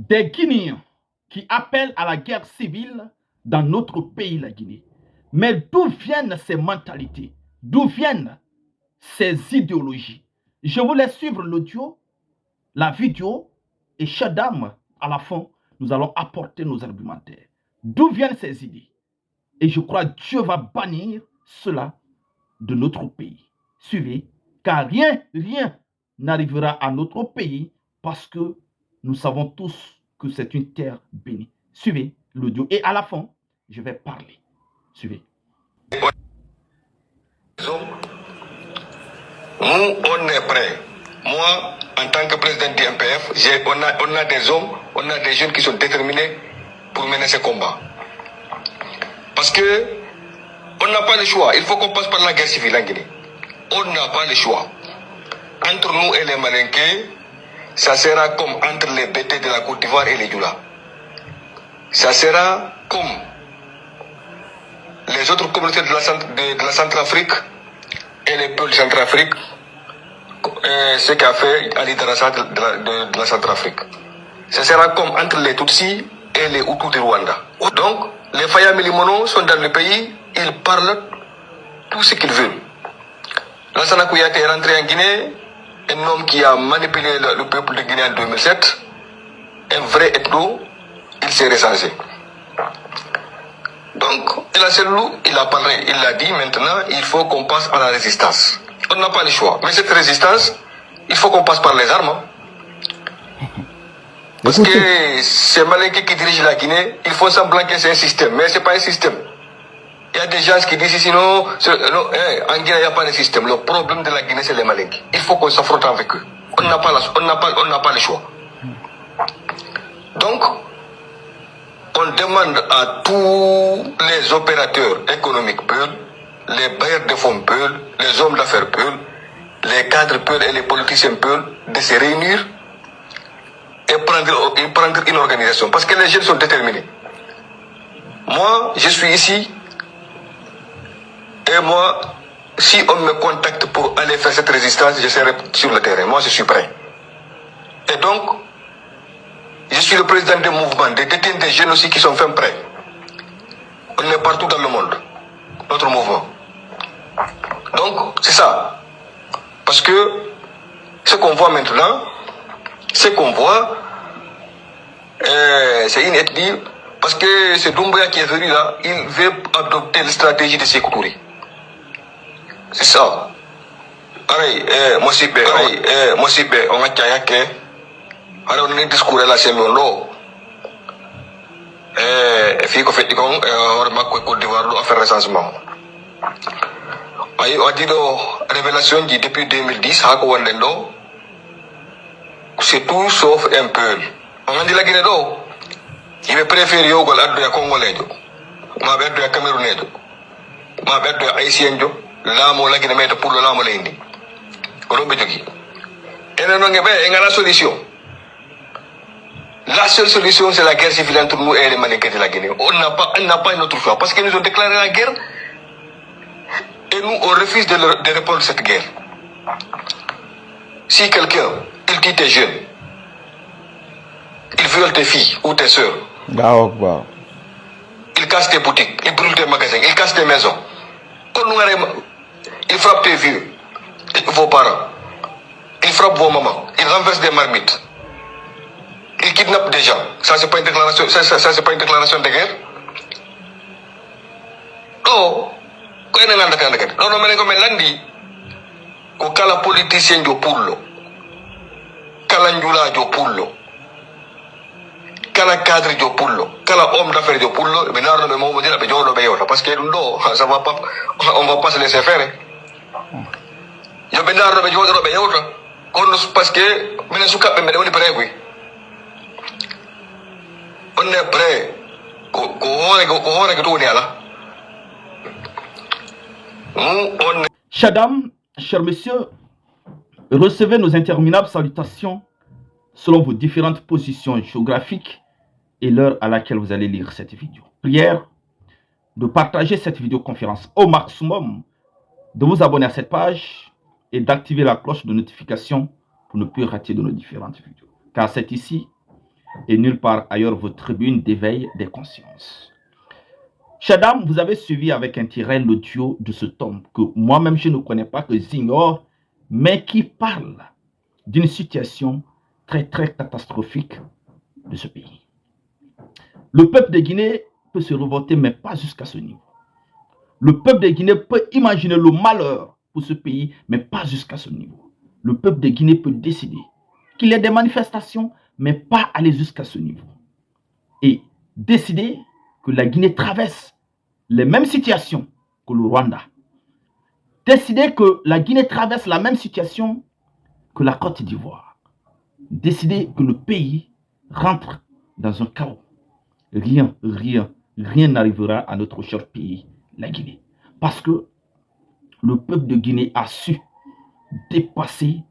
des Guinéens qui appellent à la guerre civile dans notre pays, la Guinée. Mais d'où viennent ces mentalités? D'où viennent ces idéologies? Je vous laisse suivre l'audio, la vidéo, et chers dames, à la fin, nous allons apporter nos argumentaires. D'où viennent ces idées? Et je crois que Dieu va bannir cela de notre pays. Suivez, car rien n'arrivera à notre pays parce que nous savons tous que c'est une terre bénie. Suivez l'audio et à la fin, je vais parler. Suivez. Nous, on est prêts. Moi, en tant que président du MPF, on a des hommes, on a des jeunes qui sont déterminés pour mener ce combat. Parce que on n'a pas le choix. Il faut qu'on passe par la guerre civile en Guinée. On n'a pas le choix. Entre nous et les Malinqués, ça sera comme entre les BT de la Côte d'Ivoire et les Djoula. Ça sera comme les autres communautés de la Centrafrique et les peuples de Centrafrique, ce qu'a fait Ali Darassa de la Centrafrique. Ce sera comme entre les Tutsis et les Hutus de Rwanda. Donc, les Faya Milimono sont dans le pays, ils parlent tout ce qu'ils veulent. Lansana Kouyaté est rentré en Guinée, un homme qui a manipulé le peuple de Guinée en 2007, un vrai ethno, il s'est recensé. Donc, El Asselou, il a parlé, il a dit maintenant, il faut qu'on passe à la résistance. On n'a pas le choix. Mais cette résistance, il faut qu'on passe par les armes. Parce que ces Malinqués qui dirigent la Guinée, ils font semblant que c'est un système, mais ce n'est pas un système. Il y a des gens qui disent ici, non, en Guinée, il n'y a pas de système. Le problème de la Guinée, c'est les Malinqués. Il faut qu'on s'affronte avec eux. On n'a pas le choix. Donc, on demande à tous les opérateurs économiques Peul, les bailleurs de fonds Peul, les hommes d'affaires Peul, les cadres Peul et les politiciens Peul de se réunir et prendre une organisation. Parce que les jeunes sont déterminés. Moi, je suis ici. Et moi, si on me contacte pour aller faire cette résistance, je serai sur le terrain. Moi, je suis prêt. Et donc, je suis le président des mouvements, des jeunes aussi qui sont faits prêts. On est partout dans le monde, notre mouvement. Donc, c'est ça. Parce que ce qu'on voit maintenant, c'est une ethnie. Parce que c'est Doumbouya qui est venu là, il veut adopter la stratégie de Sékou Touré. C'est ça. Moi aussi, on a dit alors on est discours là c'est mon fii ko fetti kon hoore makko e Côte d'Ivoire ɗo affaire recensement ayi o addi ɗo révélation ji depuis 2010 haa ko wonɗen ɗo c'est tout sauf un peu on andi la Guinée ɗo yimɓe préféré yowgol addoya congolejo ma ɓe addoya camerounejo ma ɓe addoya haïtienjo laamu la Guinée mayta pour le laamu leydi ko ɗon ɓe jogui enen noon ɓe e ngala solution. La seule solution, c'est la guerre civile entre nous et les Malinqués de la Guinée. On n'a pas une autre choix. Parce qu'ils nous ont déclaré la guerre. Et nous, on refuse de répondre à cette guerre. Si quelqu'un, il dit tes jeunes, il viole tes filles ou tes soeurs, il casse tes boutiques, il brûle tes magasins, il casse tes maisons. Il frappe tes vieux, vos parents. Il frappe vos mamans. Il renverse des marmites. Il kidnappe des gens. Ça, c'est pas une déclaration, c'est pas une déclaration de guerre. Non. Non, mais comme lundi, ko kala politicien jo pullo, kala njula jo pullo, kala cadre jo pullo, kala homme d'affaires jo pullo, mais non, mais moi, je dire, parce que non, ça va pas, on va pas se laisser faire. Yo, mais non, mais je parce que, mais je suis prêt, oui. On est prêt. Chers dames, chers messieurs, recevez nos interminables salutations selon vos différentes positions géographiques et l'heure à laquelle vous allez lire cette vidéo. Prière de partager cette vidéoconférence au maximum, de vous abonner à cette page et d'activer la cloche de notification pour ne plus rater de nos différentes vidéos. Car c'est ici et nulle part ailleurs vos tribunes d'éveil des consciences. Chers dames, vous avez suivi avec intérêt l'audio de cet homme que moi-même je ne connais pas, que j'ignore, mais qui parle d'une situation très catastrophique de ce pays. Le peuple de Guinée peut se révolter, mais pas jusqu'à ce niveau. Le peuple de Guinée peut imaginer le malheur pour ce pays, mais pas jusqu'à ce niveau. Le peuple de Guinée peut décider qu'il y ait des manifestations, mais pas aller jusqu'à ce niveau. Et décider que la Guinée traverse les mêmes situations que le Rwanda. Décider que la Guinée traverse la même situation que la Côte d'Ivoire. Décider que le pays rentre dans un chaos. Rien n'arrivera à notre cher pays, la Guinée. Parce que le peuple de Guinée a su dépasser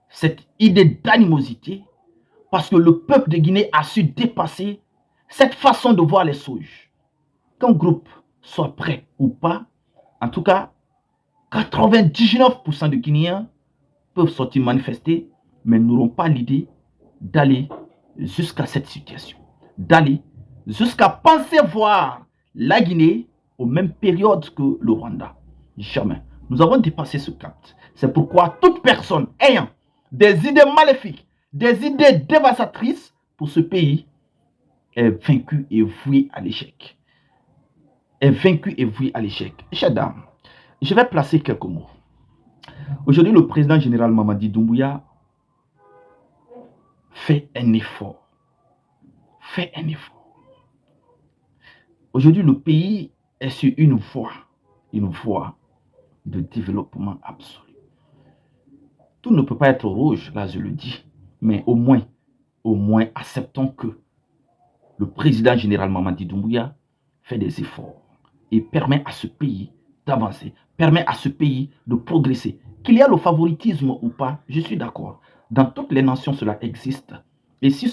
cette idée d'animosité, parce que le peuple de Guinée a su dépasser cette façon de voir les choses. Qu'un groupe soit prêt ou pas, en tout cas, 99% de Guinéens peuvent sortir manifester, mais n'auront pas l'idée d'aller jusqu'à cette situation, d'aller jusqu'à penser voir la Guinée aux mêmes périodes que le Rwanda. Jamais. Nous avons dépassé ce cap. C'est pourquoi toute personne ayant des idées maléfiques, des idées dévastatrices pour ce pays est vaincue et vouée à l'échec. Est vaincue et vouée à l'échec. Chers dames, je vais placer quelques mots. Aujourd'hui, le président général Mamadi Doumbouya fait un effort. Fait un effort. Aujourd'hui, le pays est sur une voie de développement absolu. Tout ne peut pas être rouge, là je le dis, mais au moins acceptons que le président général Mamadi Doumbouya fait des efforts et permet à ce pays d'avancer, permet à ce pays de progresser. Qu'il y a le favoritisme ou pas, je suis d'accord. Dans toutes les nations, cela existe. Et si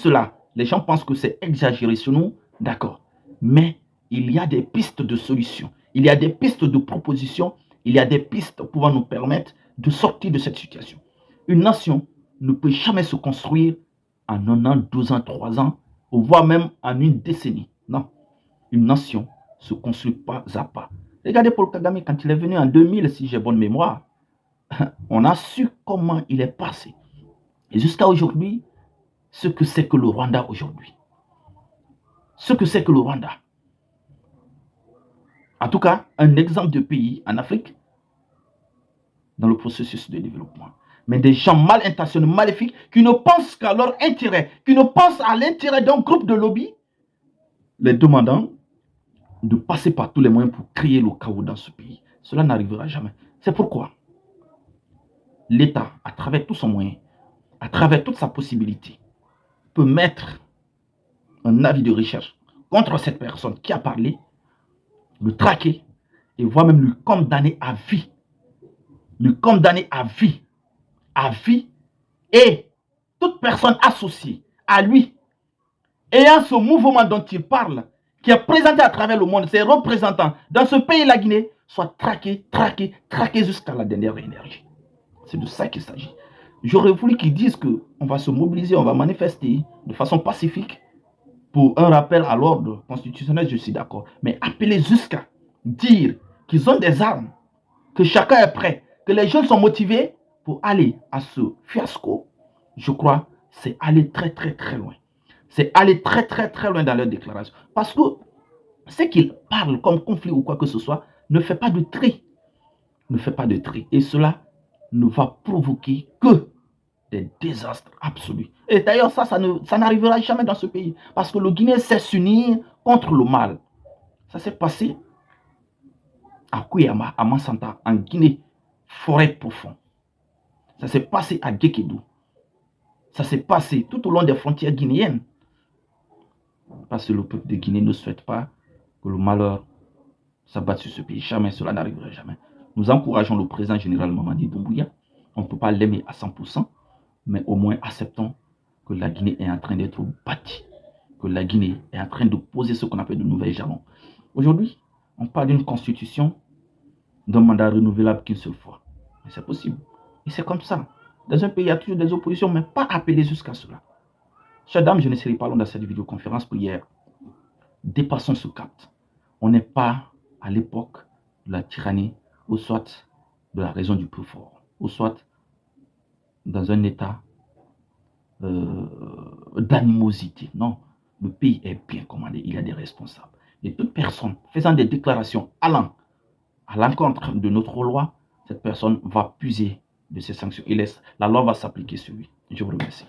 les gens pensent que c'est exagéré sur nous, d'accord. Mais il y a des pistes de solutions, il y a des pistes de propositions, il y a des pistes pouvant nous permettre de sortir de cette situation. Une nation ne peut jamais se construire en 1 an, 2 ans, 3 ans, ou voire même en une décennie. Non. Une nation ne se construit pas à pas. Regardez Paul Kagame, quand il est venu en 2000, si j'ai bonne mémoire, on a su comment il est passé. Et jusqu'à aujourd'hui, ce que c'est que le Rwanda aujourd'hui. Ce que c'est que le Rwanda. En tout cas, un exemple de pays en Afrique dans le processus de développement. Mais des gens mal intentionnés, maléfiques, qui ne pensent qu'à leur intérêt, qui ne pensent à l'intérêt d'un groupe de lobby, les demandant de passer par tous les moyens pour créer le chaos dans ce pays. Cela n'arrivera jamais. C'est pourquoi l'État, à travers tout son moyen, à travers toute sa possibilité, peut mettre un avis de recherche contre cette personne qui a parlé, le traquer et voire même lui condamner à vie. Lui condamner à vie. À vie. Et toute personne associée à lui, ayant ce mouvement dont il parle, qui est présenté à travers le monde, ses représentants dans ce pays, la Guinée, soit traqué jusqu'à la dernière énergie. C'est de ça qu'il s'agit. J'aurais voulu qu'ils disent qu'on va se mobiliser, on va manifester de façon pacifique pour un rappel à l'ordre constitutionnel, je suis d'accord. Mais appeler jusqu'à dire qu'ils ont des armes, que chacun est prêt, que les jeunes sont motivés pour aller à ce fiasco, je crois, c'est aller très loin. C'est aller très loin dans leur déclaration. Parce que ce qu'ils parlent comme conflit ou quoi que ce soit ne fait pas de tri. Ne fait pas de tri. Et cela ne va provoquer que des désastres absolus. Et d'ailleurs, ça n'arrivera jamais dans ce pays. Parce que le Guinée sait s'unir contre le mal. Ça s'est passé à Kouéama, à Mansanta, en Guinée, forêt profonde. Ça s'est passé à Gekedou. Ça s'est passé tout au long des frontières guinéennes. Parce que le peuple de Guinée ne souhaite pas que le malheur s'abatte sur ce pays. Jamais, cela n'arriverait jamais. Nous encourageons le président général Mamadi Doumbouya. On ne peut pas l'aimer à 100%, mais au moins acceptons que la Guinée est en train d'être bâtie, que la Guinée est en train de poser ce qu'on appelle de nouvelles jalons. Aujourd'hui, on parle d'une constitution, d'un mandat renouvelable qu'une seule fois. Mais c'est possible. Et c'est comme ça. Dans un pays, il y a toujours des oppositions, mais pas appelées jusqu'à cela. Chers dames, je ne serai pas long dans cette vidéoconférence prière. Dépassons ce cap. On n'est pas à l'époque de la tyrannie, ou soit de la raison du plus fort, ou soit dans un état d'animosité. Non, le pays est bien commandé, il y a des responsables. Et toute personne faisant des déclarations allant à l'encontre de notre loi, cette personne va puiser de ces sanctions. La loi va s'appliquer sur lui. Je vous remercie.